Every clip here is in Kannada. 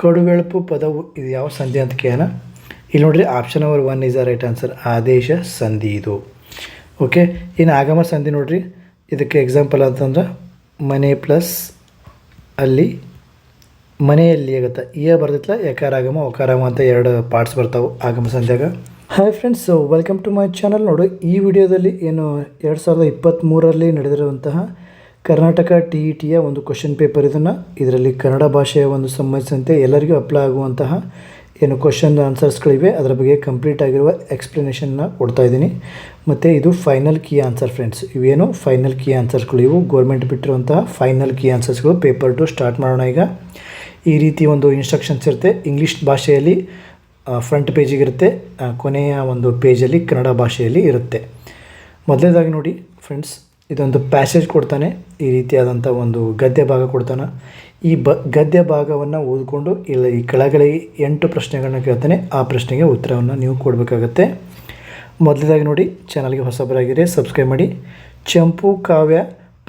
ಕಡುಗೆಳಪು ಪದವು ಇದು ಯಾವ ಸಂಧಿ ಅಂತ ಕೇಳೋಣ. ಇಲ್ಲಿ ನೋಡಿರಿ option number 1 is the right answer. ಆದೇಶ ಸಂಧಿ ಇದು. ಓಕೆ, ಇನ್ನು ಆಗಮ ಸಂಧಿ ನೋಡಿರಿ. ಇದಕ್ಕೆ ಎಕ್ಸಾಂಪಲ್ ಅಂತಂದ್ರೆ ಮನೆ ಪ್ಲಸ್ ಅಲ್ಲಿ ಮನೆಯಲ್ಲಿ ಆಗುತ್ತೆ. ಬರ್ದಿತ್ತಲ್ಲ ಯಕಾರಾಗಮ ಒಕಾರಾಗಮ ಅಂತ 2 ಪಾರ್ಟ್ಸ್ ಬರ್ತಾವೆ ಆಗಮ ಸಂಧ್ಯಾಗ. Hi friends, welcome to my channel. ನೋಡಿ, ಈ ವಿಡಿಯೋದಲ್ಲಿ ಏನು 2023ರಲ್ಲಿ ನಡೆದಿರುವಂತಹ ಕರ್ನಾಟಕ TETಯ ಒಂದು ಕ್ವಶನ್ ಪೇಪರ್ ಇದರಲ್ಲಿ ಕನ್ನಡ ಭಾಷೆಯ ಒಂದು ಸಂಬಂಧಿಸಿದಂತೆ ಎಲ್ಲರಿಗೂ ಅಪ್ಲೈ ಆಗುವಂತಹ ಏನು ಕ್ವಶನ್ ಆನ್ಸರ್ಸ್ಗಳಿವೆ ಅದರ ಬಗ್ಗೆ ಕಂಪ್ಲೀಟ್ ಆಗಿರುವ ಎಕ್ಸ್ಪ್ಲನೇಷನ್ನ ಕೊಡ್ತಾ ಇದ್ದೀನಿ. ಮತ್ತು ಇದು ಫೈನಲ್ ಕೀ ಆನ್ಸರ್ ಫ್ರೆಂಡ್ಸ್. ಇವೇನು ಫೈನಲ್ ಕೀ ಆನ್ಸರ್ಸ್ಗಳು, ಇವು ಗೋರ್ಮೆಂಟ್ ಬಿಟ್ಟಿರುವಂತಹ ಫೈನಲ್ ಕೀ ಆನ್ಸರ್ಸ್ಗಳು. ಪೇಪರ್ 2 ಸ್ಟಾರ್ಟ್ ಮಾಡೋಣ. ಈಗ ಈ ರೀತಿ ಒಂದು ಇನ್ಸ್ಟ್ರಕ್ಷನ್ಸ್ ಇರುತ್ತೆ. ಇಂಗ್ಲೀಷ್ ಭಾಷೆಯಲ್ಲಿ ಫ್ರಂಟ್ ಪೇಜಿಗಿರುತ್ತೆ, ಕೊನೆಯ ಒಂದು ಪೇಜಲ್ಲಿ ಕನ್ನಡ ಭಾಷೆಯಲ್ಲಿ ಇರುತ್ತೆ. ಮೊದಲನೇದಾಗಿ ನೋಡಿ ಫ್ರೆಂಡ್ಸ್, ಇದೊಂದು ಪ್ಯಾಸೇಜ್ ಕೊಡ್ತಾನೆ, ಈ ರೀತಿಯಾದಂಥ ಒಂದು ಗದ್ಯ ಭಾಗ ಕೊಡ್ತಾನೆ. ಈ ಗದ್ಯ ಭಾಗವನ್ನು ಓದಿಕೊಂಡು ಈ ಕೆಳಗಡೆ 8 ಪ್ರಶ್ನೆಗಳನ್ನ ಕೇಳ್ತಾನೆ. ಆ ಪ್ರಶ್ನೆಗೆ ಉತ್ತರವನ್ನು ನೀವು ಕೊಡಬೇಕಾಗತ್ತೆ. ಮೊದಲನೇದಾಗಿ ನೋಡಿ, ಚಾನಲ್ಗೆ ಹೊಸಬರಾಗಿದ್ದರೆ ಸಬ್ಸ್ಕ್ರೈಬ್ ಮಾಡಿ. ಚಂಪು ಕಾವ್ಯ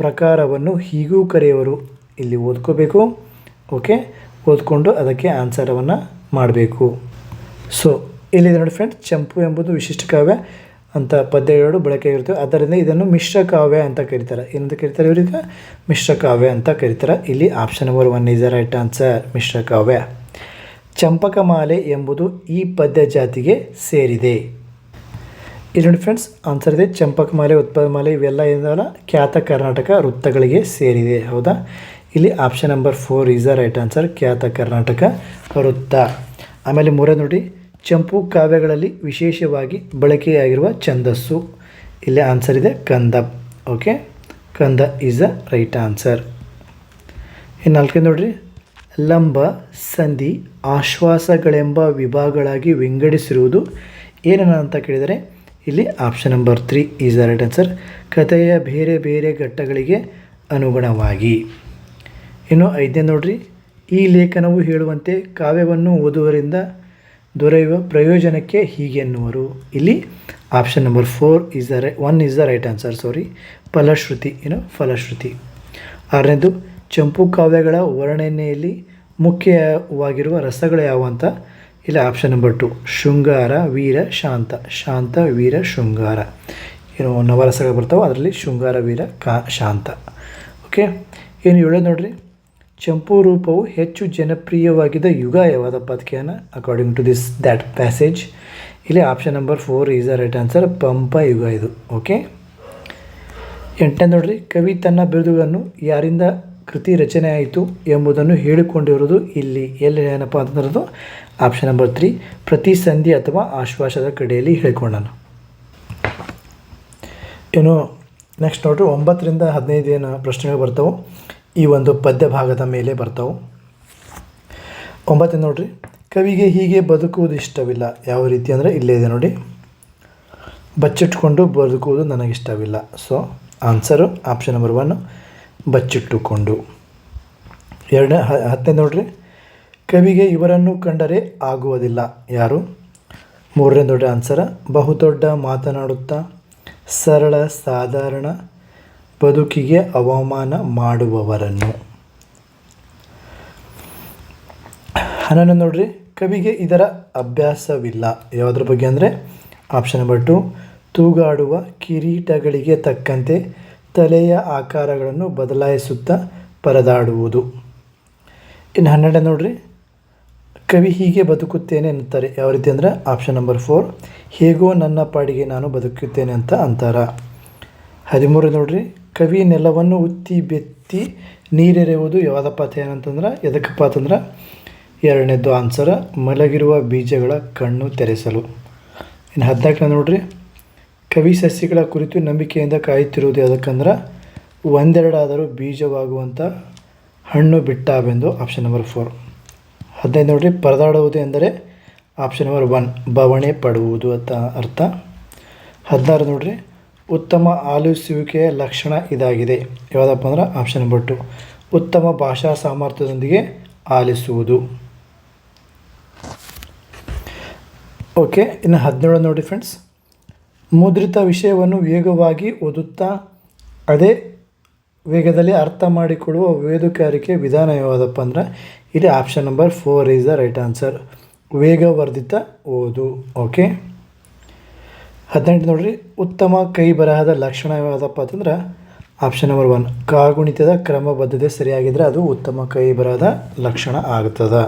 ಪ್ರಕಾರವನ್ನು ಹೀಗೂ ಕರೆಯುವರು. ಇಲ್ಲಿ ಓದ್ಕೋಬೇಕು. ಓಕೆ, ಓದ್ಕೊಂಡು ಅದಕ್ಕೆ ಆನ್ಸರವನ್ನು ಮಾಡಬೇಕು. ಸೊ ಇಲ್ಲಿದೆ ನೋಡಿ ಫ್ರೆಂಡ್ಸ್, ಚಂಪು ಎಂಬುದು ವಿಶಿಷ್ಟ ಕಾವ್ಯ ಅಂತ ಪದ್ಯಗಳು ಬಳಕೆಯಾಗಿರ್ತವೆ. ಆದ್ದರಿಂದ ಇದನ್ನು ಮಿಶ್ರ ಕಾವ್ಯ ಅಂತ ಕರೀತಾರೆ. ಏನಂತ ಕರೀತಾರೆ ಇವ್ರಿಗೆ? ಮಿಶ್ರ ಕಾವ್ಯ ಅಂತ ಕರೀತಾರೆ. ಇಲ್ಲಿ option number 1 is the right answer, ಮಿಶ್ರ ಕಾವ್ಯ. ಚಂಪಕಮಾಲೆ ಎಂಬುದು ಈ ಪದ್ಯ ಜಾತಿಗೆ ಸೇರಿದೆ. ಇಲ್ಲಿ ನೋಡಿ ಫ್ರೆಂಡ್ಸ್, ಆನ್ಸರ್ ಇದೆ. ಚಂಪಕಮಾಲೆ, ಉತ್ಪಲಮಾಲೆ ಇವೆಲ್ಲ ಏನಲ್ಲ ಖ್ಯಾತ ಕರ್ನಾಟಕ ವೃತ್ತಗಳಿಗೆ ಸೇರಿದೆ. ಹೌದಾ? ಇಲ್ಲಿ option number 4 is the right answer, ಖ್ಯಾತ ಕರ್ನಾಟಕ ವೃತ್ತ. ಆಮೇಲೆ ಮೂರೇ ನೋಡಿ, ಚಂಪು ಕಾವ್ಯಗಳಲ್ಲಿ ವಿಶೇಷವಾಗಿ ಬಳಕೆಯಾಗಿರುವ ಛಂದಸ್ಸು. ಇಲ್ಲಿ ಆನ್ಸರ್ ಇದೆ ಕಂದ. ಓಕೆ, ಕಂದ ಈಸ್ ದ ರೈಟ್ ಆನ್ಸರ್. ಇನ್ನು 4 ನೋಡಿರಿ, ಲಂಬ, ಸಂಧಿ, ಆಶ್ವಾಸಗಳೆಂಬ ವಿಭಾಗಗಳಾಗಿ ವಿಂಗಡಿಸಿರುವುದು ಏನನ್ನ ಅಂತ ಕೇಳಿದರೆ ಇಲ್ಲಿ option number 3 is the right answer, ಕಥೆಯ ಬೇರೆ ಬೇರೆ ಘಟ್ಟಗಳಿಗೆ ಅನುಗುಣವಾಗಿ. ಇನ್ನು 5 ನೋಡ್ರಿ, ಈ ಲೇಖನವು ಹೇಳುವಂತೆ ಕಾವ್ಯವನ್ನು ಓದುವರಿಂದ ದೊರೆಯುವ ಪ್ರಯೋಜನಕ್ಕೆ ಹೀಗೆ ಎನ್ನುವರು. ಇಲ್ಲಿ option number 1 is the right answer. ಫಲಶ್ರುತಿ. ಫಲಶ್ರುತಿ. 6ನೇದು, ಚಂಪು ಕಾವ್ಯಗಳ ವರ್ಣನೆಯಲ್ಲಿ ಮುಖ್ಯವಾಗಿರುವ ರಸಗಳು ಯಾವ ಅಂತ. ಇಲ್ಲಿ ಆಪ್ಷನ್ ನಂಬರ್ 2 ಶೃಂಗಾರ, ವೀರ, ಶಾಂತ. ಶಾಂತ, ವೀರ, ಶೃಂಗಾರ. ನವರಸಗಳು ಬರ್ತಾವೆ, ಅದರಲ್ಲಿ ಶೃಂಗಾರ, ವೀರ, ಶಾಂತ. ಓಕೆ, 7 ನೋಡ್ರಿ, ಚಂಪು ರೂಪವು ಹೆಚ್ಚು ಜನಪ್ರಿಯವಾಗಿದ್ದ ಯುಗ ಯಾವ್ದಪ್ಪ ಅದಕ್ಕೆನ ಅಕಾರ್ಡಿಂಗ್ ಟು ದ್ಯಾಟ್ ಪ್ಯಾಸೇಜ್. ಇಲ್ಲಿ option number 4 is the right answer, Pampa ಯುಗ ಇದು. ಓಕೆ, 8 ನೋಡ್ರಿ, ಕವಿ ತನ್ನ ಬಿರುದುಗಳನ್ನು ಯಾರಿಂದ ಕೃತಿ ರಚನೆ ಆಯಿತು ಎಂಬುದನ್ನು ಹೇಳಿಕೊಂಡಿರೋದು ಇಲ್ಲಿ ಎಲ್ಲಿ ಏನಪ್ಪ ಅಂತಂದ್ರದು ಆಪ್ಷನ್ ನಂಬರ್ 3 ಪ್ರತಿಸಂಧಿ ಅಥವಾ ಆಶ್ವಾಸದ ಕಡೆಯಲ್ಲಿ ಹೇಳಿಕೊಂಡನು. ಏನು ನೆಕ್ಸ್ಟ್ ನೋಡ್ರಿ, 9ರಿಂದ 15 ಏನು ಪ್ರಶ್ನೆಗಳು ಬರ್ತಾವೆ ಈ ಒಂದು ಪದ್ಯ ಭಾಗದ ಮೇಲೆ ಬರ್ತಾವೆ. 9 ನೋಡ್ರಿ, ಕವಿಗೆ ಹೀಗೆ ಬದುಕುವುದು ಇಷ್ಟವಿಲ್ಲ. ಯಾವ ರೀತಿ ಅಂದರೆ ಇಲ್ಲೇ ಇದೆ ನೋಡಿ, ಬಚ್ಚಿಟ್ಟುಕೊಂಡು ಬದುಕುವುದು ನನಗಿಷ್ಟವಿಲ್ಲ. ಸೊ ಆನ್ಸರು ಆಪ್ಷನ್ ನಂಬರ್ 1 ಬಚ್ಚಿಟ್ಟುಕೊಂಡು. 10 ನೋಡ್ರಿ, ಕವಿಗೆ ಇವರನ್ನು ಕಂಡರೆ ಆಗುವುದಿಲ್ಲ. ಯಾರು? 3ನೇ ದೊಡ್ಡ ಆನ್ಸರ, ಬಹುದೊಡ್ಡ ಮಾತನಾಡುತ್ತಾ ಸರಳ ಸಾಧಾರಣ ಬದುಕಿಗೆ ಅವಮಾನ ಮಾಡುವವರನ್ನು. 11 ನೋಡ್ರಿ, ಕವಿಗೆ ಇದರ ಅಭ್ಯಾಸವಿಲ್ಲ. ಯಾವುದ್ರ ಬಗ್ಗೆ ಅಂದರೆ ಆಪ್ಷನ್ ನಂಬರ್ 2 ತೂಗಾಡುವ ಕಿರೀಟಗಳಿಗೆ ತಕ್ಕಂತೆ ತಲೆಯ ಆಕಾರಗಳನ್ನು ಬದಲಾಯಿಸುತ್ತಾ ಪರದಾಡುವುದು. ಇನ್ನು 12 ನೋಡ್ರಿ, ಕವಿ ಹೀಗೆ ಬದುಕುತ್ತೇನೆ ಅನ್ನುತ್ತಾರೆ. ಯಾವ ರೀತಿ ಅಂದರೆ ಆಪ್ಷನ್ ನಂಬರ್ 4 ಹೇಗೋ ನನ್ನ ಪಾಡಿಗೆ ನಾನು ಬದುಕುತ್ತೇನೆ ಅಂತ ಅಂತಾರ. 13 ನೋಡ್ರಿ, ಕವಿ ನೆಲವನ್ನು ಉತ್ತಿ ಬೆತ್ತಿ ನೀರೆರೆಯುವುದು ಯಾವುದಪ್ಪ ಏನಂತಂದ್ರೆ ಎದಕ್ಕಪ್ಪ ಅಂತಂದ್ರೆ 2ನೇದು ಆನ್ಸರ, ಮಲಗಿರುವ ಬೀಜಗಳ ಕಣ್ಣು ತೆರೆಸಲು. ಇನ್ನು 14 ನೋಡ್ರಿ, ಕವಿ ಸಸ್ಯಗಳ ಕುರಿತು ನಂಬಿಕೆಯಿಂದ ಕಾಯುತ್ತಿರುವುದು ಯಾವುದಕ್ಕಂದ್ರೆ 1-2 ಆದರೂ ಬೀಜವಾಗುವಂಥ ಹಣ್ಣು ಬಿಟ್ಟಾವೆಂದು. Option number 4. 15 ನೋಡ್ರಿ, ಪರದಾಡುವುದು ಎಂದರೆ ಆಪ್ಷನ್ ನಂಬರ್ 1 ಬವಣೆ ಪಡುವುದು ಅಂತ ಅರ್ಥ. 16 ನೋಡ್ರಿ, ಉತ್ತಮ ಆಲಿಸುವಿಕೆಯ ಲಕ್ಷಣ ಇದಾಗಿದೆ. ಯಾವುದಪ್ಪ ಅಂದ್ರೆ ಆಪ್ಷನ್ ನಂಬರ್ 2 ಉತ್ತಮ ಭಾಷಾ ಸಾಮರ್ಥ್ಯದೊಂದಿಗೆ ಆಲಿಸುವುದು. ಓಕೆ, ಇನ್ನು 17 ನೋಡಿ ಫ್ರೆಂಡ್ಸ್, ಮುದ್ರಿತ ವಿಷಯವನ್ನು ವೇಗವಾಗಿ ಓದುತ್ತಾ ಅದೇ ವೇಗದಲ್ಲಿ ಅರ್ಥ ಮಾಡಿಕೊಳ್ಳುವ ವೇದುಕಾರಿಕೆ ವಿಧಾನ ಯಾವುದಪ್ಪ ಅಂದ್ರೆ ಇಲ್ಲಿ option number 4 is the right answer. ವೇಗವರ್ಧಿತ ಓದು. ಓಕೆ, 18 ನೋಡ್ರಿ, ಉತ್ತಮ ಕೈ ಬರಹದ ಲಕ್ಷಣ ಯಾವುದಪ್ಪ ಅಂತಂದ್ರೆ ಆಪ್ಷನ್ ನಂಬರ್ 1 ಕಾಗುಣಿತದ ಕ್ರಮಬದ್ಧತೆ ಸರಿಯಾಗಿದ್ದರೆ ಅದು ಉತ್ತಮ ಕೈ ಬರಹದ ಲಕ್ಷಣ ಆಗ್ತದೆ.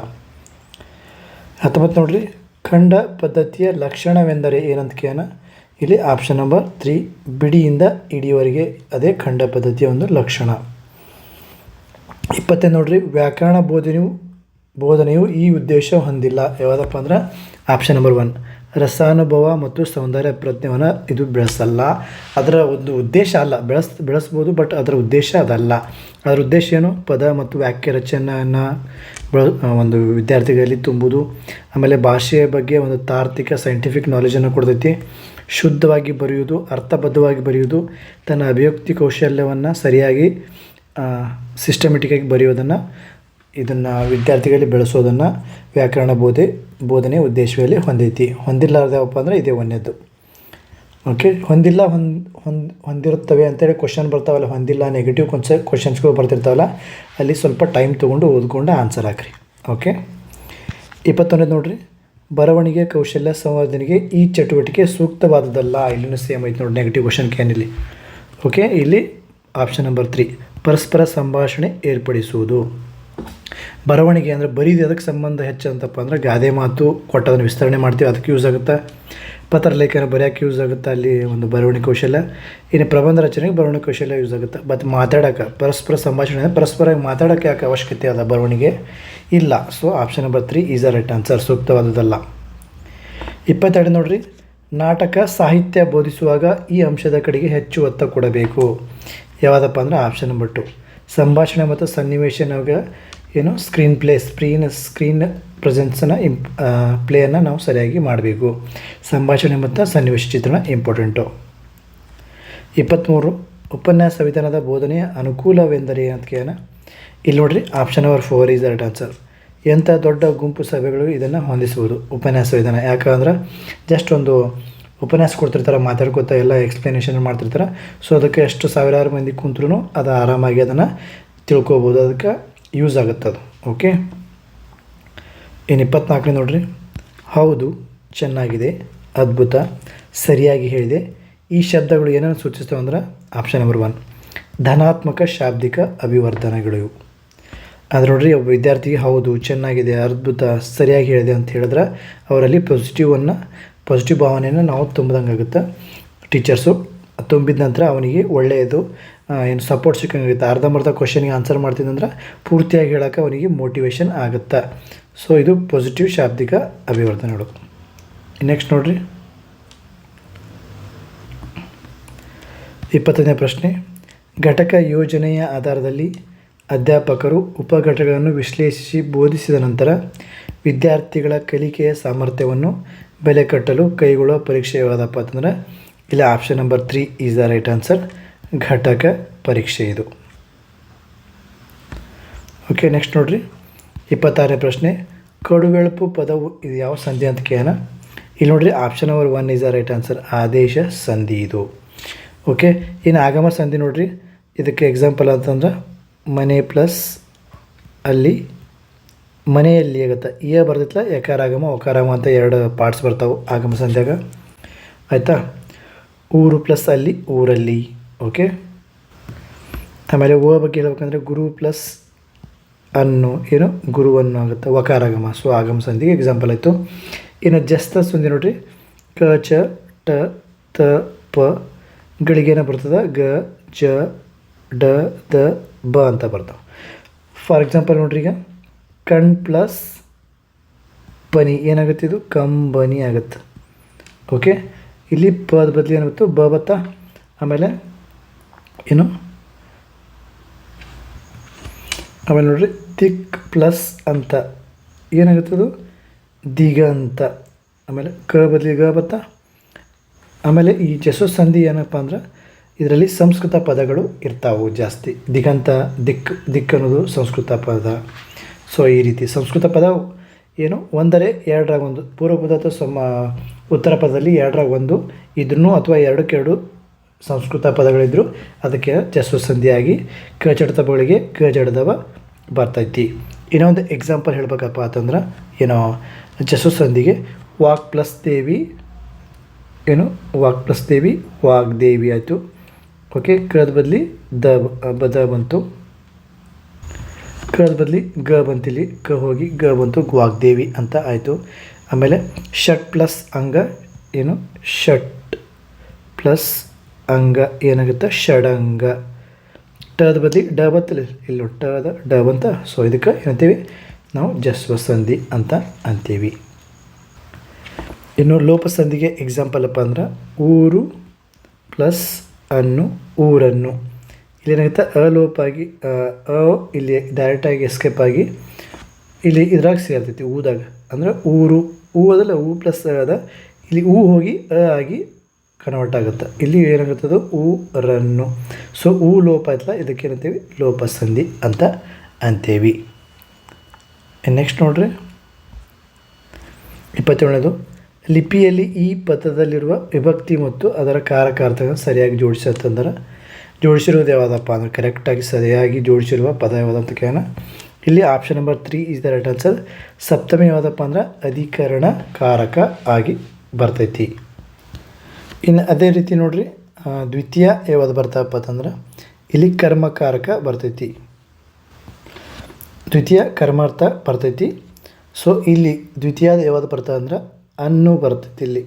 19 ನೋಡ್ರಿ, ಖಂಡ ಪದ್ಧತಿಯ ಲಕ್ಷಣವೆಂದರೆ ಏನಂತ ಕೇಳೋಣ. ಇಲ್ಲಿ ಆಪ್ಷನ್ ನಂಬರ್ 3 ಬಿಡಿಯಿಂದ ಇಡಿಯವರೆಗೆ ಅದೇ ಖಂಡ ಪದ್ಧತಿಯ ಒಂದು ಲಕ್ಷಣ. 20 ನೋಡ್ರಿ, ವ್ಯಾಕರಣ ಬೋಧನೆಯು ಈ ಉದ್ದೇಶ ಹೊಂದಿಲ್ಲ. ಯಾವುದಪ್ಪ ಅಂದ್ರೆ ಆಪ್ಷನ್ ನಂಬರ್ 1 ರಸಾನುಭವ ಮತ್ತು ಸೌಂದರ್ಯ ಪ್ರಜ್ಞೆಯನ್ನು ಇದು ಬೆಳೆಸಲ್ಲ. ಅದರ ಒಂದು ಉದ್ದೇಶ ಅಲ್ಲ, ಬೆಳೆಸ್ಬೋದು, ಬಟ್ ಅದರ ಉದ್ದೇಶ ಅದಲ್ಲ. ಅದರ ಉದ್ದೇಶ ಏನು, ಪದ ಮತ್ತು ವಾಕ್ಯ ರಚನೆಯನ್ನು ಒಂದು ವಿದ್ಯಾರ್ಥಿಗಳಲ್ಲಿ ತುಂಬುವುದು, ಆಮೇಲೆ ಭಾಷೆಯ ಬಗ್ಗೆ ಒಂದು ತಾರ್ಕಿಕ ಸೈಂಟಿಫಿಕ್ ನಾಲೆಜನ್ನು ಕೊಡ್ತೈತಿ, ಶುದ್ಧವಾಗಿ ಬರೆಯುವುದು, ಅರ್ಥಬದ್ಧವಾಗಿ ಬರೆಯುವುದು, ತನ್ನ ಅಭಿವ್ಯಕ್ತಿ ಕೌಶಲ್ಯವನ್ನು ಸರಿಯಾಗಿ ಸಿಸ್ಟಮೆಟಿಕ್ಕಾಗಿ ಬರೆಯೋದನ್ನು, ಇದನ್ನು ವಿದ್ಯಾರ್ಥಿಗಳಲ್ಲಿ ಬೆಳೆಸೋದನ್ನು ವ್ಯಾಕರಣ ಬೋಧನೆ ಉದ್ದೇಶದಲ್ಲಿ ಹೊಂದಿಲ್ಲಾರ್ದವಪ್ಪ ಅಂದರೆ ಇದೇ ಒಂದನೇದು. ಓಕೆ, ಹೊಂದಿರುತ್ತವೆ ಅಂತೇಳಿ ಕ್ವಶನ್ ಬರ್ತಾವಲ್ಲ, ಹೊಂದಿಲ್ಲ ನೆಗೆಟಿವ್ ಕ್ವಶನ್ಸ್ಗಳು ಬರ್ತಿರ್ತಾವಲ್ಲ, ಅಲ್ಲಿ ಸ್ವಲ್ಪ ಟೈಮ್ ತೊಗೊಂಡು ಓದ್ಕೊಂಡು ಆನ್ಸರ್ ಹಾಕ್ರಿ. ಓಕೆ, 21 ನೋಡಿರಿ, ಬರವಣಿಗೆ ಕೌಶಲ್ಯ ಸಂವರ್ಧನೆಗೆ ಈ ಚಟುವಟಿಕೆ ಸೂಕ್ತವಾದದ್ದಲ್ಲ. ಇಲ್ಲಿನೂ ಸೇಮ್ ಐತೆ ನೋಡಿ, ನೆಗೆಟಿವ್ ಕ್ವಶನ್ ಕ್ಯಾನಲ್ಲಿ. ಓಕೆ, ಇಲ್ಲಿ ಆಪ್ಷನ್ ನಂಬರ್ 3 ಪರಸ್ಪರ ಸಂಭಾಷಣೆ ಏರ್ಪಡಿಸುವುದು. ಬರವಣಿಗೆ ಅಂದರೆ ಬರೀದು ಅದಕ್ಕೆ ಸಂಬಂಧ ಹೆಚ್ಚಂತಪ್ಪ ಅಂದರೆ ಗಾದೆ ಮಾತು ಕೊಟ್ಟದನ್ನು ವಿಸ್ತರಣೆ ಮಾಡ್ತೀವಿ, ಅದಕ್ಕೆ ಯೂಸ್ ಆಗುತ್ತೆ. ಪತ್ರಲೇಖನ ಬರೆಯೋಕ್ಕೆ ಯೂಸ್ ಆಗುತ್ತೆ, ಅಲ್ಲಿ ಒಂದು ಬರವಣಿಗೆ ಕೌಶಲ್ಯ. ಇನ್ನು ಪ್ರಬಂಧ ರಚನೆಗೆ ಬರವಣಿಗೆ ಕೌಶಲ್ಯ ಯೂಸ್ ಆಗುತ್ತೆ. ಬಟ್ ಮಾತಾಡೋಕೆ ಪರಸ್ಪರ ಸಂಭಾಷಣೆ ಪರಸ್ಪರ ಮಾತಾಡೋಕ್ಕೆ ಯಾಕೆ ಅವಶ್ಯಕತೆ ಅದ ಬರವಣಿಗೆ ಇಲ್ಲ. So option number 3 is the right answer, ಸೂಕ್ತವಾದದ್ದಲ್ಲ. 22 ನೋಡಿರಿ, ನಾಟಕ ಸಾಹಿತ್ಯ ಬೋಧಿಸುವಾಗ ಈ ಅಂಶದ ಕಡೆಗೆ ಹೆಚ್ಚು ಒತ್ತು ಕೊಡಬೇಕು. ಯಾವುದಪ್ಪ ಅಂದರೆ ಆಪ್ಷನ್ ನಂಬರ್ 2 ಸಂಭಾಷಣೆ ಮತ್ತು ಸನ್ನಿವೇಶನಾಗ ಏನು ಸ್ಕ್ರೀನ್ ಪ್ರೆಸೆನ್ಸನ್ನು ಪ್ಲೇಯನ್ನು ನಾವು ಸರಿಯಾಗಿ ಮಾಡಬೇಕು. ಸಂಭಾಷಣೆ ಮತ್ತು ಸನ್ನಿವೇಶ ಚಿತ್ರಣ ಇಂಪಾರ್ಟೆಂಟು. 23 ಉಪನ್ಯಾಸ ವಿಧಾನದ ಬೋಧನೆಯ ಅನುಕೂಲವೆಂದರೆ ಅಂತ ಕೇಳೋಣ. ಇಲ್ಲಿ ನೋಡಿರಿ, option number 4 is the right answer. ಎಂಥ ದೊಡ್ಡ ಗುಂಪು ಸಭೆಗಳು ಇದನ್ನು ಹೊಂದಿಸುವುದು ಉಪನ್ಯಾಸ ವಿಧಾನ. ಯಾಕಂದ್ರೆ ಜಸ್ಟ್ ಒಂದು ಉಪನ್ಯಾಸ ಕೊಡ್ತಿರ್ತಾರೆ, ಮಾತಾಡ್ಕೋತಾ ಎಲ್ಲ ಎಕ್ಸ್ಪ್ಲನೇಷನ್ ಮಾಡ್ತಿರ್ತಾರೆ. ಸೊ ಅದಕ್ಕೆ ಎಷ್ಟು ಸಾವಿರಾರು ಮಂದಿ ಕುಂತ್ರೂ ಅದು ಆರಾಮಾಗಿ ಅದನ್ನು ತಿಳ್ಕೊಬೋದು, ಅದಕ್ಕೆ ಯೂಸ್ ಆಗುತ್ತೆ ಅದು. ಓಕೆ, ಇನ್ನು 24 ನೋಡಿರಿ, ಹೌದು, ಚೆನ್ನಾಗಿದೆ, ಅದ್ಭುತ, ಸರಿಯಾಗಿ ಹೇಳಿದೆ. ಈ ಶಬ್ದಗಳು ಏನನ್ನು ಸೂಚಿಸ್ತವೆ ಅಂದ್ರೆ ಆಪ್ಷನ್ ನಂಬರ್ 1 ಧನಾತ್ಮಕ ಶಾಬ್ದಿಕ ಅಭಿವರ್ಧನೆಗಳು. ಅದು ನೋಡ್ರಿ, ಒಬ್ಬ ವಿದ್ಯಾರ್ಥಿಗೆ ಹೌದು, ಚೆನ್ನಾಗಿದೆ, ಅದ್ಭುತ, ಸರಿಯಾಗಿ ಹೇಳಿದೆ ಅಂತ ಹೇಳಿದ್ರೆ ಅವರಲ್ಲಿ ಪಾಸಿಟಿವ್ ಭಾವನೆಯನ್ನು ನಾವು ತುಂಬಿದಂಗಾಗುತ್ತೆ. ಟೀಚರ್ಸು ತುಂಬಿದ ನಂತರ ಅವನಿಗೆ ಒಳ್ಳೆಯದು ಏನು ಸಪೋರ್ಟ್ ಸಿಕ್ಕಂಗಾಗುತ್ತೆ. ಅರ್ಧಂಬರ್ಧ ಕ್ವಶನ್ಗೆ ಆನ್ಸರ್ ಮಾಡ್ತಿದ್ದಂದ್ರೆ ಪೂರ್ತಿಯಾಗಿ ಹೇಳೋಕೆ ಅವನಿಗೆ ಮೋಟಿವೇಶನ್ ಆಗುತ್ತೆ. ಸೊ ಇದು ಪಾಸಿಟಿವ್ ಶಾಬ್ದಿಕ ಅಭಿವರ್ಧನೆಗಳು. ನೆಕ್ಸ್ಟ್ ನೋಡಿರಿ, 25ನೇ ಪ್ರಶ್ನೆ, ಘಟಕ ಯೋಜನೆಯ ಆಧಾರದಲ್ಲಿ ಅಧ್ಯಾಪಕರು ಉಪಘಟಕಗಳನ್ನು ವಿಶ್ಲೇಷಿಸಿ ಬೋಧಿಸಿದ ನಂತರ ವಿದ್ಯಾರ್ಥಿಗಳ ಕಲಿಕೆಯ ಸಾಮರ್ಥ್ಯವನ್ನು ಬೆಲೆ ಕಟ್ಟಲು ಕೈಗೊಳ್ಳುವ ಪರೀಕ್ಷೆ ಯಾವುದಪ್ಪ ಅಂತಂದರೆ ಇಲ್ಲಿ option number 3 is the right answer, ಘಟಕ ಪರೀಕ್ಷೆ ಇದು. ಓಕೆ, ನೆಕ್ಸ್ಟ್ ನೋಡಿರಿ, 26ನೇ ಪ್ರಶ್ನೆ, ಕಡುವೆಳಪು ಪದವು ಇದು ಯಾವ ಸಂಧಿ ಅಂತ ಕೇಳೋಣ. ಇಲ್ಲಿ ನೋಡಿರಿ, option number 1 is the right answer, ಆದೇಶ ಸಂಧಿ ಇದು. ಓಕೆ, ಇನ್ನು ಆಗಮ ಸಂಧಿ ನೋಡಿರಿ, ಇದಕ್ಕೆ ಎಕ್ಸಾಂಪಲ್ ಅಂತಂದ್ರೆ ಮನೆ ಪ್ಲಸ್ ಅಲ್ಲಿ ಮನೆಯಲ್ಲಿ ಆಗುತ್ತೆ. ಬರ್ತಿತ್ತಲ್ಲ, ಯಕಾರಾಗಮ ಒಕಾರಾಮ ಅಂತ 2 ಪಾರ್ಟ್ಸ್ ಬರ್ತಾವೆ ಆಗಮ ಸಂಧ್ಯಾಗ. ಆಯಿತಾ, ಊರು ಪ್ಲಸ್ ಅಲ್ಲಿ ಊರಲ್ಲಿ. ಓಕೆ, ಆಮೇಲೆ ಓ ಬಗ್ಗೆ ಹೇಳ್ಬೇಕಂದ್ರೆ ಗುರು ಪ್ಲಸ್ ಅನ್ನು ಏನು ಗುರುವನ್ನು ಆಗುತ್ತೆ, ವಕಾರಾಗಮ. ಸೊ ಆಗಮ ಸಂಧಿಗೆ ಎಕ್ಸಾಂಪಲ್ ಆಯಿತು. ಇನ್ನು ಜಸ್ತ ಸಂಧಿ ನೋಡಿರಿ, ಕ ಚ ಟ ತ ಪ ಗಳಿಗೇನ ಬರ್ತದೆ, ಗ ಜ ಡ ದ ಬ ಅಂತ ಬರ್ತಾವೆ. ಫಾರ್ ಎಕ್ಸಾಂಪಲ್ ನೋಡ್ರಿ, ಈಗ ಕಣ್ ಪ್ಲಸ್ ಬನಿ ಏನಾಗುತ್ತೆ, ಇದು ಕಂಬನಿ ಆಗುತ್ತೆ. ಓಕೆ, ಇಲ್ಲಿ ಪದ ಬದಲಿ ಏನಾಗುತ್ತೆ, ಬ ಬತ್ತಾ. ಆಮೇಲೆ ಏನು, ಆಮೇಲೆ ನೋಡ್ರಿ, ದಿಕ್ ಪ್ಲಸ್ ಅಂತ ಏನಾಗುತ್ತದು, ದಿಗಂತ. ಆಮೇಲೆ ಕ ಬದಲಿ ಗ ಬತ್ತಾ. ಆಮೇಲೆ ಈ ಜಸು ಸಂಧಿ ಏನಪ್ಪ ಅಂದ್ರೆ ಇದರಲ್ಲಿ ಸಂಸ್ಕೃತ ಪದಗಳು ಇರ್ತಾವೆ ಜಾಸ್ತಿ. ದಿಗಂತ, ದಿಕ್ ಅನ್ನೋದು ಸಂಸ್ಕೃತ ಪದ. ಸೊ ಈ ರೀತಿ ಸಂಸ್ಕೃತ ಪದ ಏನು ಒಂದರೆ 2ರಾಗ 1, ಪೂರ್ವ ಪದ ಅಥವಾ ಉತ್ತರ ಪದದಲ್ಲಿ 2ರಾಗ 1 ಇದನ್ನು ಅಥವಾ 2ಕ್ಕೆ 2 ಸಂಸ್ಕೃತ ಪದಗಳಿದ್ದರೂ ಅದಕ್ಕೆ ಜಸ್ವ ಸಂಧಿಯಾಗಿ ಕ ಜಡದ ಬಳಿಗೆ ಕ ಜಡದವ ಬರ್ತೈತಿ. ಇನ್ನೊಂದು ಎಕ್ಸಾಂಪಲ್ ಹೇಳ್ಬೇಕಪ್ಪ ಅಂತಂದ್ರೆ ಏನೋ ಜಸ್ವ ಸಂಧಿಗೆ ವಾಕ್ ಪ್ಲಸ್ ದೇವಿ ವಾಕ್ ಪ್ಲಸ್ ದೇವಿ ವಾಗ್ದೇವಿ ಆಯಿತು. ಓಕೆ, ಕದ ಬದಲಿ ದ ಬಂತು, ಕದ ಬದಲಿ ಗ ಬಂತಿಲ್ಲಿ, ಕ ಹೋಗಿ ಗ ಬಂತು, ವಾಗ್ದೇವಿ ಅಂತ ಆಯಿತು. ಆಮೇಲೆ ಷಟ್ ಪ್ಲಸ್ ಅಂಗ ಷಟ್ ಪ್ಲಸ್ ಅಂಗ ಏನಾಗುತ್ತೆ ಷಡಂಗ. ಟದ ಬದಲಿ ಡ ಬತ್ತಲ್ಲ, ಇಲ್ಲಿ ಟದ ಡ ಬಂತ. ಸೊ ಇದಕ್ಕೆ ಏನಂತೀವಿ ನಾವು ಜಸ್ವ ಸಂಧಿ ಅಂತ ಅಂತೀವಿ. ಇನ್ನು ಲೋಪ ಸಂಧಿಗೆ ಎಕ್ಸಾಂಪಲ್ ಅಪ್ಪ ಅಂದ್ರೆ ಊರು ಪ್ಲಸ್ ಅನ್ನು ಊರನ್ನು. ಇಲ್ಲೇನಾಗುತ್ತೆ ಅಲೋಪ ಆಗಿ ಇಲ್ಲಿ ಡೈರೆಕ್ಟಾಗಿ ಎಸ್ಕೇಪ್ ಆಗಿ ಇಲ್ಲಿ ಇದ್ರಾಗ ಸೇರ್ತೈತಿ ಊದಾಗ. ಅಂದರೆ ಊರು ಅದಲ್ಲ, ಪ್ಲಸ್ ಅದ, ಇಲ್ಲಿ ಹೋಗಿ ಆಗಿ ಕನ್ವರ್ಟ್ ಆಗುತ್ತೆ. ಇಲ್ಲಿ ಏನಾಗುತ್ತದು ಊರನ್ನು. ಸೊ ಲೋಪ ಆಯ್ತಲ್ಲ, ಇದಕ್ಕೆ ಏನಂತೀವಿ ಲೋಪ ಸಂಧಿ ಅಂತ ಅಂತೀವಿ. ನೆಕ್ಸ್ಟ್ ನೋಡ್ರಿ 27ನೇದು, ಲಿಪಿಯಲ್ಲಿ ಈ ಪದದಲ್ಲಿರುವ ವಿಭಕ್ತಿ ಮತ್ತು ಅದರ ಕಾರಕಾರ್ಥಗಳನ್ನು ಸರಿಯಾಗಿ ಜೋಡಿಸತ್ತಂದ್ರೆ ಜೋಡಿಸಿರೋದು ಯಾವುದಪ್ಪ ಅಂದರೆ ಕರೆಕ್ಟಾಗಿ ಸರಿಯಾಗಿ ಜೋಡಿಸಿರುವ ಪದ ಯಾವುದಂತ ಕೇಳೋಣ. ಇಲ್ಲಿ option number 3 is the right answer. ಸಪ್ತಮಿ ಯಾವುದಪ್ಪ ಅಂದ್ರೆ ಅಧಿಕರಣ ಕಾರಕ ಆಗಿ ಬರ್ತೈತಿ. ಇನ್ನು ಅದೇ ರೀತಿ ನೋಡ್ರಿ ದ್ವಿತೀಯ ಯಾವುದು ಬರ್ತಾವಪ್ಪ ಅಂತಂದ್ರೆ ಇಲ್ಲಿ ಕರ್ಮಕಾರಕ ಬರ್ತೈತಿ, ದ್ವಿತೀಯ ಕರ್ಮಾರ್ಥ ಬರ್ತೈತಿ. ಸೊ ಇಲ್ಲಿ ದ್ವಿತೀಯದ ಯಾವುದು ಬರ್ತದೆ ಅಂದ್ರೆ ಅನ್ನು ಬರ್ತೈತಿ. ಇಲ್ಲಿ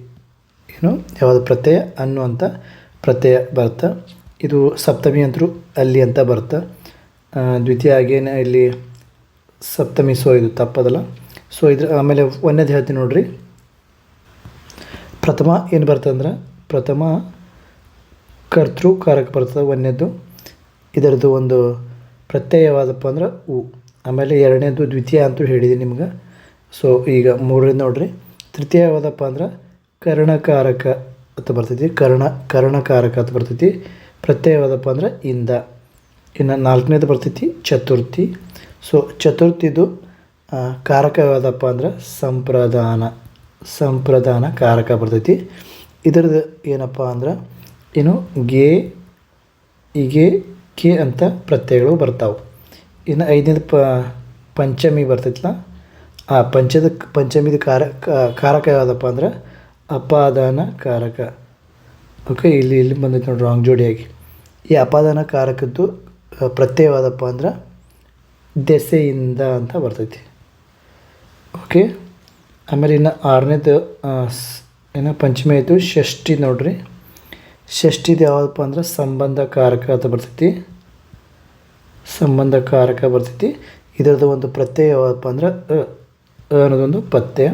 ಯಾವುದು ಪ್ರತ್ಯಯ ಅನ್ನು ಅಂತ ಪ್ರತ್ಯಯ ಬರುತ್ತೆ. ಇದು ಸಪ್ತಮಿ ಅಂತರೂ ಅಲ್ಲಿ ಅಂತ ಬರುತ್ತೆ. ದ್ವಿತೀಯ ಆಗೇನೆ ಇಲ್ಲಿ ಸಪ್ತಮಿ. ಸೊ ಇದು ತಪ್ಪದಲ್ಲ. ಸೊ ಇದ್ರ ಆಮೇಲೆ ಒಂದೇದು ಹೇಳ್ತೀನಿ ನೋಡ್ರಿ. ಪ್ರಥಮ ಏನು ಬರ್ತದೆ ಅಂದ್ರೆ ಪ್ರಥಮ ಕರ್ತೃಕಾರಕ ಬರ್ತದೆ ಒಂದನೇದು. ಇದರದ್ದು ಒಂದು ಪ್ರತ್ಯಯ ಯಾವುದಪ್ಪ ಅಂದ್ರೆ ಆಮೇಲೆ ಎರಡನೇದು ದ್ವಿತೀಯ ಅಂತೂ ಹೇಳಿದ್ದೀನಿ ನಿಮ್ಗೆ. ಸೊ ಈಗ ಮೂರನೇದು ನೋಡ್ರಿ. ತೃತೀಯ ಯಾವುದಪ್ಪ ಅಂದ್ರೆ ಕರ್ಣಕಾರಕ ಅಂತ ಬರ್ತೈತಿ, ಕರ್ಣಕಾರಕ ಅಂತ ಬರ್ತೈತಿ. ಪ್ರತ್ಯಯ ಯಾವುದಪ್ಪ ಅಂದ್ರೆ ಇಂದ. ಇನ್ನು ನಾಲ್ಕನೇದು ಬರ್ತೈತಿ ಚತುರ್ಥಿ. ಸೊ ಚತುರ್ಥಿದು ಕಾರಕ ಯಾವುದಪ್ಪ ಅಂದ್ರೆ ಸಂಪ್ರದಾನ ಕಾರಕ ಬರ್ತೈತಿ. ಇದರದ್ದು ಏನಪ್ಪ ಅಂದ್ರೆ ಗೆ ಹೀಗೆ ಕೆ ಅಂತ ಪ್ರತ್ಯಯಗಳು ಬರ್ತಾವೆ. ಇನ್ನು ಐದನೇದು ಪಂಚಮಿ ಬರ್ತೈತಲ್ಲ, ಆ ಪಂಚಮಿದ ಕಾರಕ ಯಾವುದಪ್ಪ ಅಂದ್ರೆ ಅಪಾದಾನ ಕಾರಕ. ಓಕೆ, ಇಲ್ಲಿ ಬಂದೈತೆ ನೋಡಿ ರಾಂಗ್ ಜೋಡಿಯಾಗಿ. ಈ ಅಪಾದಾನ ಕಾರಕದ್ದು ಪ್ರತ್ಯಯವಾದಪ್ಪ ಅಂದ್ರೆ ದೆಸೆಯಿಂದ ಅಂತ ಬರ್ತೈತಿ. ಓಕೆ, ಆಮೇಲೆ ಇನ್ನು ಆರನೇದು ಪಂಚಮಿ ಆಯಿತು. ಷಷ್ಠಿ ನೋಡ್ರಿ. ಷಷ್ಠಿದು ಯಾವುದಪ್ಪ ಅಂದ್ರೆ ಸಂಬಂಧಕಾರಕ ಅಂತ ಬರ್ತೈತಿ, ಸಂಬಂಧಕಾರಕ ಬರ್ತೈತಿ. ಇದರದ್ದು ಒಂದು ಪ್ರತ್ಯಯ ಯಾವದಪ್ಪ ಅಂದ್ರೆ ಅನ್ನೋದೊಂದು ಪ್ರತ್ಯಯ.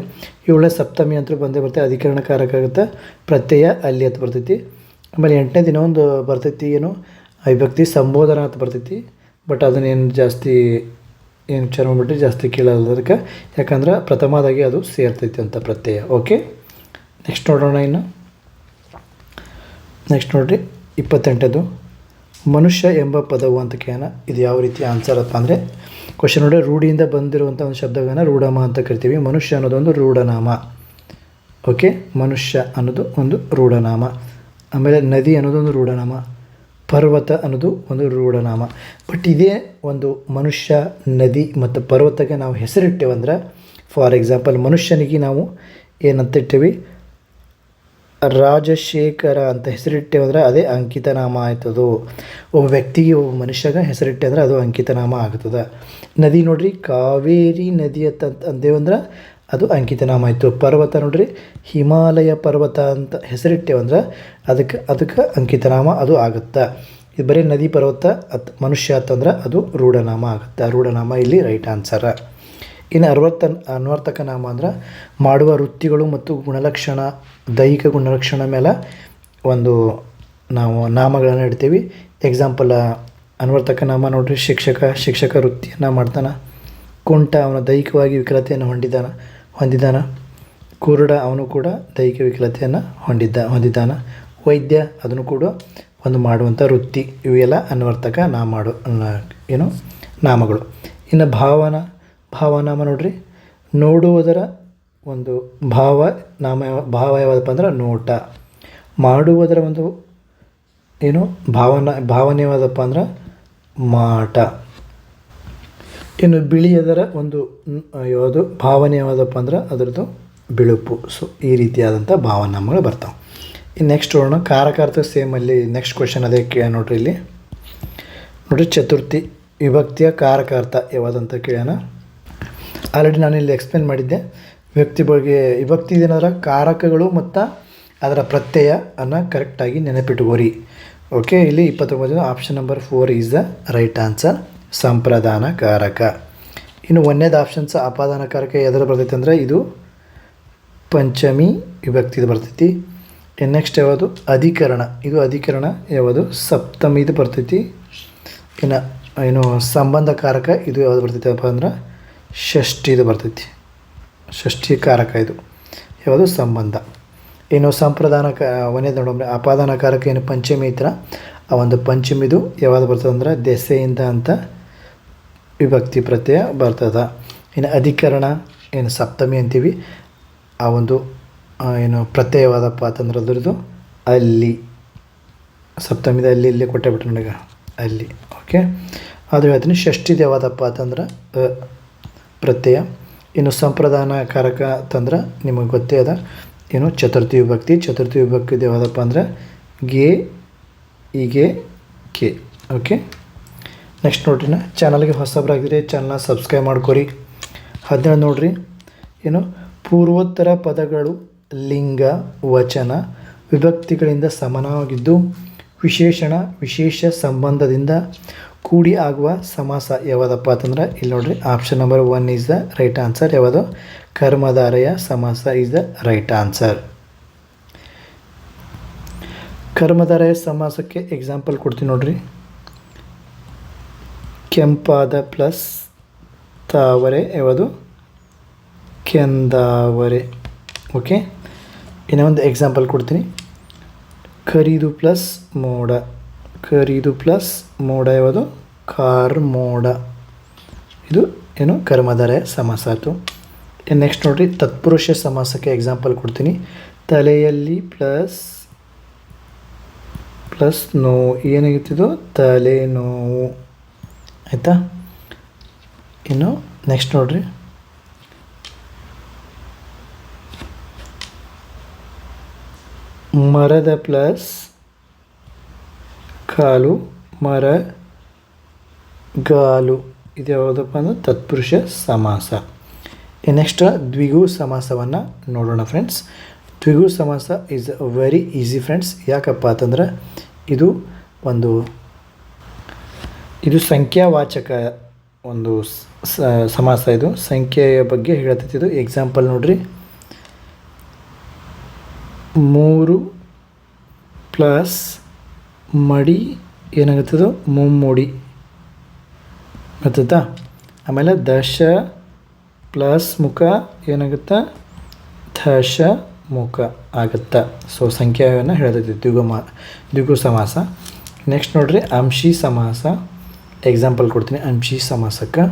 ಇವಳೆ ಸಪ್ತಮಿ ಅಂತೂ ಬಂದೇ ಬರ್ತೈತೆ, ಅಧಿಕರಣಕಾರಕ ಆಗುತ್ತೆ. ಪ್ರತ್ಯಯ ಅಲ್ಲಿ ಅಂತ ಬರ್ತೈತಿ. ಆಮೇಲೆ ಎಂಟನೇ ದಿನ ಒಂದು ಬರ್ತೈತಿ ವಿಭಕ್ತಿ ಸಂಬೋಧನ ಅಂತ ಬರ್ತೈತಿ. ಬಟ್ ಅದನ್ನೇನು ಜಾಸ್ತಿ ವಿಚಾರ ಮಾಡಿಬಿಟ್ಟು ಜಾಸ್ತಿ ಕೇಳಲ್ಲ ಅದಕ್ಕೆ, ಯಾಕಂದ್ರೆ ಪ್ರಥಮದಾಗಿ ಅದು ಸೇರ್ತೈತಿ ಅಂತ ಪ್ರತ್ಯಯ. ಓಕೆ, ನೆಕ್ಸ್ಟ್ ನೋಡೋಣ. ಇನ್ನು ನೆಕ್ಸ್ಟ್ ನೋಡಿರಿ 28ದು ಮನುಷ್ಯ ಎಂಬ ಪದವು ಅಂತ ಕೇಳೋಣ. ಇದು ಯಾವ ರೀತಿ ಆನ್ಸರ್ ಅಪ್ಪ ಅಂದರೆ ಕ್ವಶನ್ ನೋಡಿ. ರೂಢಿಯಿಂದ ಬಂದಿರುವಂಥ ಒಂದು ಶಬ್ದಗಳನ್ನು ರೂಢನಾಮ ಅಂತ ಕರಿತೀವಿ. ಮನುಷ್ಯ ಅನ್ನೋದೊಂದು ರೂಢನಾಮ. ಓಕೆ, ಮನುಷ್ಯ ಅನ್ನೋದು ಒಂದು ರೂಢನಾಮ. ಆಮೇಲೆ ನದಿ ಅನ್ನೋದೊಂದು ರೂಢನಾಮ, ಪರ್ವತ ಅನ್ನೋದು ಒಂದು ರೂಢನಾಮ. ಬಟ್ ಇದೇ ಒಂದು ಮನುಷ್ಯ, ನದಿ ಮತ್ತು ಪರ್ವತಕ್ಕೆ ನಾವು ಹೆಸರಿಟ್ಟೇವಂದ್ರೆ, ಫಾರ್ ಎಕ್ಸಾಂಪಲ್ ಮನುಷ್ಯನಿಗೆ ನಾವು ಏನಂತ ಇಟ್ಟೇವಿ, ರಾಜಶೇಖರ ಅಂತ ಹೆಸರಿಟ್ಟೇವಂದ್ರೆ ಅದೇ ಅಂಕಿತನಾಮ ಆಯ್ತದು. ಒಬ್ಬ ವ್ಯಕ್ತಿಗೆ, ಒಬ್ಬ ಮನುಷ್ಯಗೆ ಹೆಸರಿಟ್ಟೆ ಅಂದ್ರೆ ಅದು ಅಂಕಿತನಾಮ ಆಗ್ತದೆ. ನದಿ ನೋಡ್ರಿ, ಕಾವೇರಿ ನದಿ ಅಂತೇವಂದ್ರೆ ಅದು ಅಂಕಿತನಾಮ ಆಯಿತು. ಪರ್ವತ ನೋಡ್ರಿ, ಹಿಮಾಲಯ ಪರ್ವತ ಅಂತ ಹೆಸರಿಟ್ಟೇವಂದ್ರೆ ಅದಕ್ಕೆ ಅಂಕಿತನಾಮ ಅದು ಆಗುತ್ತೆ. ಇದು ಬರೀ ನದಿ, ಪರ್ವತ ಮನುಷ್ಯ ಅಂತಂದ್ರೆ ಅದು ರೂಢನಾಮ ಆಗುತ್ತೆ. ರೂಢನಾಮ ಇಲ್ಲಿ ರೈಟ್ ಆನ್ಸರ್. ಇನ್ನು ಅನ್ವರ್ತಕ ನಾಮ ಅಂದ್ರೆ ಮಾಡುವ ವೃತ್ತಿಗಳು ಮತ್ತು ಗುಣಲಕ್ಷಣ, ದೈಹಿಕ ಗುಣಲಕ್ಷಣ ಮೇಲೆ ಒಂದು ನಾವು ನಾಮಗಳನ್ನು ಇಡ್ತೀವಿ. ಎಕ್ಸಾಂಪಲ್ ಅನ್ವರ್ತಕ ನಾಮ ನೋಡ್ರಿ, ಶಿಕ್ಷಕ ವೃತ್ತಿಯನ್ನು ಮಾಡ್ತಾನೆ. ಕುಂಟ ಅವನ ದೈಹಿಕವಾಗಿ ವಿಕಲತೆಯನ್ನು ಹೊಂದಿದ್ದಾನ. ಕುರುಡ ಅವನು ಕೂಡ ದೈಹಿಕ ವಿಕಲತೆಯನ್ನು ಹೊಂದಿದ್ದಾನ. ವೈದ್ಯ ಅದನ್ನು ಕೂಡ ಒಂದು ಮಾಡುವಂಥ ವೃತ್ತಿ. ಇವೆಲ್ಲ ಅನ್ವರ್ತಕ ನಾಮಗಳು. ಇನ್ನು ಭಾವನಾಮ ನೋಡ್ರಿ, ನೋಡುವುದರ ಒಂದು ಭಾವ ಯಾವದಪ್ಪ ಅಂದ್ರೆ ನೋಟ. ಮಾಡುವುದರ ಒಂದು ಏನು ಭಾವನೆ ಯಾವುದಪ್ಪ ಅಂದ್ರೆ ಮಾಟ. ಇನ್ನು ಬಿಳಿಯದರ ಒಂದು ಯಾವುದು ಭಾವನೆ ಯಾವುದಪ್ಪ ಅಂದ್ರೆ ಅದರದ್ದು ಬಿಳುಪು. ಸೊ ಈ ರೀತಿಯಾದಂಥ ಭಾವನಾಮಗಳು ಬರ್ತಾವೆ. ಇನ್ನು ನೆಕ್ಸ್ಟ್ ನೋಡೋಣ ಕಾರಕಾರ್ಥ ಸೇಮಲ್ಲಿ ನೆಕ್ಸ್ಟ್ ಕ್ವೆಶನ್ ಅದಕ್ಕೆ ನೋಡ್ರಿ ಇಲ್ಲಿ ನೋಡಿರಿ ಚತುರ್ಥಿ ವಿಭಕ್ತಿಯ ಕಾರಕಾರ್ಥ ಯಾವುದಂತ ಕೇಳೋಣ. ಆಲ್ರೆಡಿ ನಾನು ಇಲ್ಲಿ ಎಕ್ಸ್ಪ್ಲೇನ್ ಮಾಡಿದ್ದೆ ವಿಭಕ್ತಿ ಬಗ್ಗೆ. ವಿಭಕ್ತಿ ಏನಾದ್ರೆ ಕಾರಕಗಳು ಮತ್ತು ಅದರ ಪ್ರತ್ಯಯ ಅನ್ನು ಕರೆಕ್ಟಾಗಿ ನೆನಪಿಟ್ಕೋರಿ. ಓಕೆ, ಇಲ್ಲಿ 29 option number 4 is the right answer, ಸಂಪ್ರದಾನ ಕಾರಕ. ಇನ್ನು ಒಂದೇದು ಆಪ್ಷನ್ಸ್ ಅಪಾದಾನ ಕಾರಕ ಎದರ ಬರ್ತೈತೆ ಅಂದರೆ ಇದು ಪಂಚಮಿ ವಿಭಕ್ತಿದು ಬರ್ತೈತಿ. ನೆಕ್ಸ್ಟ್ ಯಾವುದು ಅಧಿಕರಣ, ಇದು ಅಧಿಕರಣ ಯಾವುದು ಸಪ್ತಮಿದು ಬರ್ತೈತಿ. ಇನ್ನು ಏನು ಸಂಬಂಧಕಾರಕ ಇದು ಯಾವುದು ಬರ್ತೈತಪ್ಪ ಅಂದ್ರೆ ಷಷ್ಠಿದು ಬರ್ತೈತಿ, ಷಷ್ಠಿ ಕಾರಕ ಇದು ಯಾವುದು ಸಂಬಂಧ. ಇನ್ನು ಸಂಪ್ರದಾನ ಒಂದೇದು ನೋಡೋಣ ಅಪಾದಾನ ಕಾರಕ ಏನು ಪಂಚಮಿ ಐತ್ರ ಆ ಒಂದು ಪಂಚಮಿದು ಯಾವುದು ಬರ್ತದೆ ಅಂದ್ರೆ ದೆಸೆಯಿಂದ ಅಂತ ವಿಭಕ್ತಿ ಪ್ರತ್ಯಯ ಬರ್ತದೆ. ಇನ್ನು ಅಧಿಕರಣ ಏನು ಸಪ್ತಮಿ ಅಂತೀವಿ ಆ ಒಂದು ಏನು ಪ್ರತ್ಯಯವಾದಪ್ಪ ಅಂತಂದ್ರೆ ಅದರದ್ದು ಅಲ್ಲಿ, ಸಪ್ತಮಿದ ಅಲ್ಲಿ ಇಲ್ಲೇ ಕೊಟ್ಟೆ ಬಿಟ್ಟು ನನಗೆ ಅಲ್ಲಿ. ಓಕೆ, ಅದು ಹೇಳ್ತೀನಿ. ಷಷ್ಠಿದು ಯಾವ್ದಪ್ಪ ಅಂತಂದ್ರೆ ಪ್ರತ್ಯಯ. ಇನ್ನು ಸಂಪ್ರದಾನ ಕಾರಕ ಅಂತಂದ್ರೆ ನಿಮಗೆ ಗೊತ್ತೇ ಅದ ಏನು ಚತುರ್ಥಿ ವಿಭಕ್ತಿ. ಚತುರ್ಥಿ ವಿಭಕ್ತಿ ಯಾವುದಪ್ಪ ಅಂದ್ರೆ ಗೆ ಹೀಗೆ ಕೆ. ಓಕೆ, ನೆಕ್ಸ್ಟ್ ನೋಡ್ರಿ ಚಾನಲ್ಗೆ ಹೊಸಬರಾಗಿದ್ರೆ ಚಾನಲ್ನ ಸಬ್ಸ್ಕ್ರೈಬ್ ಮಾಡ್ಕೊರಿ. 17 ನೋಡ್ರಿ ಏನು ಪೂರ್ವೋತ್ತರ ಪದಗಳು ಲಿಂಗ ವಚನ ವಿಭಕ್ತಿಗಳಿಂದ ಸಮಾನವಾಗಿದ್ದು ವಿಶೇಷಣ ವಿಶೇಷ ಸಂಬಂಧದಿಂದ ಕೂಡಿ ಆಗುವ ಸಮಾಸ ಯಾವುದಪ್ಪ ಅಂತಂದ್ರೆ ಇಲ್ಲಿ ನೋಡ್ರಿ option number 1 is the right answer. ಯಾವುದು ಕರ್ಮಧಾರಯ ಸಮಾಸ ಈಸ್ ದ ರೈಟ್ ಆನ್ಸರ್. ಕರ್ಮಧಾರಯ ಸಮಾಸಕ್ಕೆ ಎಕ್ಸಾಂಪಲ್ ಕೊಡ್ತೀನಿ ನೋಡ್ರಿ. ಕೆಂಪಾದ ಪ್ಲಸ್ ತಾವರೆ ಯಾವುದು ಕೆಂದಾವರೆ. ಓಕೆ, ಇನ್ನೊಂದು ಎಕ್ಸಾಂಪಲ್ ಕೊಡ್ತೀನಿ. ಕರಿದು ಪ್ಲಸ್ ಮೋಡ, ಕರಿದು ಪ್ಲಸ್ ಮೋಡ ಯಾವುದು ಕಾರ್ಮೋಡ. ಇದು ಏನು ಕರ್ಮಧಾರಯ ಸಮಾಸ ಆಯಿತು. ನೆಕ್ಸ್ಟ್ ನೋಡಿರಿ ತತ್ಪುರುಷ ಸಮಾಸಕ್ಕೆ ಎಕ್ಸಾಂಪಲ್ ಕೊಡ್ತೀನಿ. ತಲೆಯಲ್ಲಿ ಪ್ಲಸ್ ಪ್ಲಸ್ ನೋವು ಏನಾಗಿತ್ತಿದು ತಲೆ ನೋವು ಆಯಿತಾ. ಇನ್ನು ನೆಕ್ಸ್ಟ್ ನೋಡಿರಿ ಮರದ ಪ್ಲಸ್ ಕಾಲು ಮರ ಗಾಲು ಇದು ಯಾವುದಪ್ಪ ಅಂದ್ರೆ ತತ್ಪುರುಷ ಸಮಾಸ. ನೆಕ್ಸ್ಟ್ ದ್ವಿಗು ಸಮಾಸವನ್ನು ನೋಡೋಣ ಫ್ರೆಂಡ್ಸ್. ದ್ವಿಗು ಸಮಾಸ ಈಸ್ ವೆರಿ ಈಸಿ ಫ್ರೆಂಡ್ಸ್. ಯಾಕಪ್ಪ ಅಂತಂದ್ರೆ ಇದು ಸಂಖ್ಯಾವಾಚಕ ಒಂದು ಸಮಾಸ. ಇದು ಸಂಖ್ಯೆಯ ಬಗ್ಗೆ ಹೇಳ್ತೈತಿ. ಇದು ಎಕ್ಸಾಂಪಲ್ ನೋಡ್ರಿ 3 ಪ್ಲಸ್ ಮಡಿ ಏನಾಗುತ್ತದೋ ಮುಮ್ಮಡಿ ಗೊತ್ತಾ. ಆಮೇಲೆ 10 ಪ್ಲಸ್ ಮುಖ ಏನಾಗುತ್ತೆ ದಶ ಮುಖ ಆಗುತ್ತಾ. ಸೊ ಸಂಖ್ಯೆಯನ್ನು ಹೇಳ್ತೈತಿ ದ್ವಿಗು ಸಮಾಸ. ನೆಕ್ಸ್ಟ್ ನೋಡ್ರಿ ಅಂಶಿ ಸಮಾಸ ಎಕ್ಸಾಂಪಲ್ ಕೊಡ್ತೀನಿ. ಅಂಶಿ ಸಮಾಸಕ್ಕೆ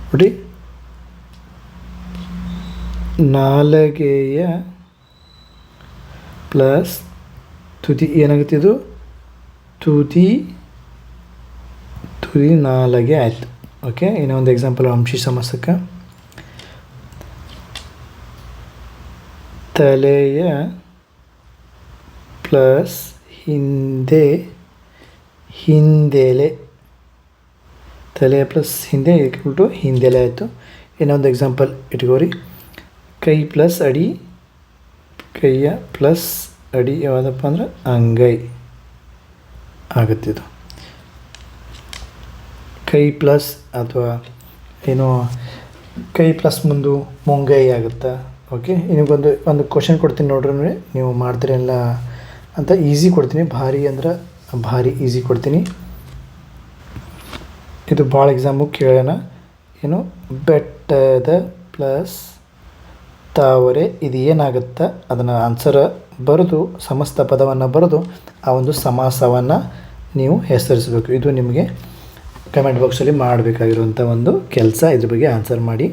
ನೋಡಿ ನಾಲಗೆಯ ಪ್ಲಸ್ ತುದಿ ಏನಾಗುತ್ತೆ ಇದು ತುದಿ ನಾಲಗೆ ಆಯಿತು. ಓಕೆ, ಇನ್ನೊಂದು ಎಕ್ಸಾಂಪಲ್ ಅಂಶಿ ಸಮಾಸಕ್ಕೆ ತಲೆಯ ಪ್ಲಸ್ ಹಿಂದೆಲೆ, ತಲೆಯ ಪ್ಲಸ್ ಹಿಂದೆ ಇಟ್ಬಿಟ್ಟು ಹಿಂದೆಲೆ ಆಯಿತು. ಇನ್ನೊಂದು ಎಕ್ಸಾಂಪಲ್ ಇಟ್ಕೋರಿ ಕೈ ಪ್ಲಸ್ ಅಡಿ, ಕೈಯ ಪ್ಲಸ್ ಅಡಿ ಯಾವುದಪ್ಪ ಅಂದ್ರೆ ಅಂಗೈ ಆಗುತ್ತಿದ್ದು. ಕೈ ಪ್ಲಸ್ ಅಥವಾ ಏನೋ ಕೈ ಪ್ಲಸ್ ಮುಂದು ಮುಂಗೈ ಆಗುತ್ತಾ. ಓಕೆ, ನಿಮಗೊಂದು ಕ್ವಶನ್ ಕೊಡ್ತೀನಿ ನೋಡ್ರಿ, ನೀವು ಮಾಡ್ತೀರಲ್ಲ ಅಂತ ಈಸಿ ಕೊಡ್ತೀನಿ. ಭಾರಿ ಅಂದ್ರೆ ಭಾರಿ ಈಸಿ ಕೊಡ್ತೀನಿ. ಇದು ಭಾಳ ಎಕ್ಸಾಮು ಕೇಳೋಣ. ಏನು ಬೆಟ್ಟದ ಪ್ಲಸ್ ತಾವರೆ ಇದು ಏನಾಗುತ್ತೆ ಅದನ್ನು ಆನ್ಸರ್ ಬರೆದು ಸಮಸ್ತ ಪದವನ್ನು ಬರೆದು ಆ ಒಂದು ಸಮಾಸವನ್ನು ನೀವು ಹೆಸರಿಸಬೇಕು. ಇದು ನಿಮಗೆ ಕಮೆಂಟ್ ಬಾಕ್ಸಲ್ಲಿ ಮಾಡಬೇಕಾಗಿರುವಂಥ ಒಂದು ಕೆಲಸ. ಇದ್ರ ಬಗ್ಗೆ ಆನ್ಸರ್ ಮಾಡಿ.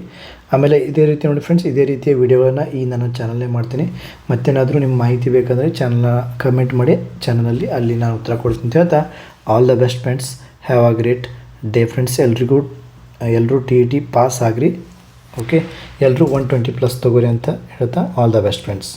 ಆಮೇಲೆ ಇದೇ ರೀತಿ ನೋಡಿ ಫ್ರೆಂಡ್ಸ್, ಇದೇ ರೀತಿಯ ವಿಡಿಯೋಗಳನ್ನು ಈ ನನ್ನ ಚಾನಲ್ಲೇ ಮಾಡ್ತೀನಿ. ಮತ್ತೇನಾದರೂ ನಿಮ್ಮ ಮಾಹಿತಿ ಬೇಕಂದರೆ ಚಾನಲ್ನ ಕಮೆಂಟ್ ಮಾಡಿ, ಚಾನಲಲ್ಲಿ ಅಲ್ಲಿ ನಾನು ಉತ್ತರ ಕೊಡ್ತೀನಿ ಅಂತ ಹೇಳ್ತಾ, all the best friends, have a great day friends. ಎಲ್ಲರೂ TET ಪಾಸ್ ಆಗಿರಿ. ಓಕೆ, ಎಲ್ಲರೂ 120+ ತೊಗೋರಿ ಅಂತ ಹೇಳ್ತಾ, ಆಲ್ ದ ಬೆಸ್ಟ್ ಫ್ರೆಂಡ್ಸ್.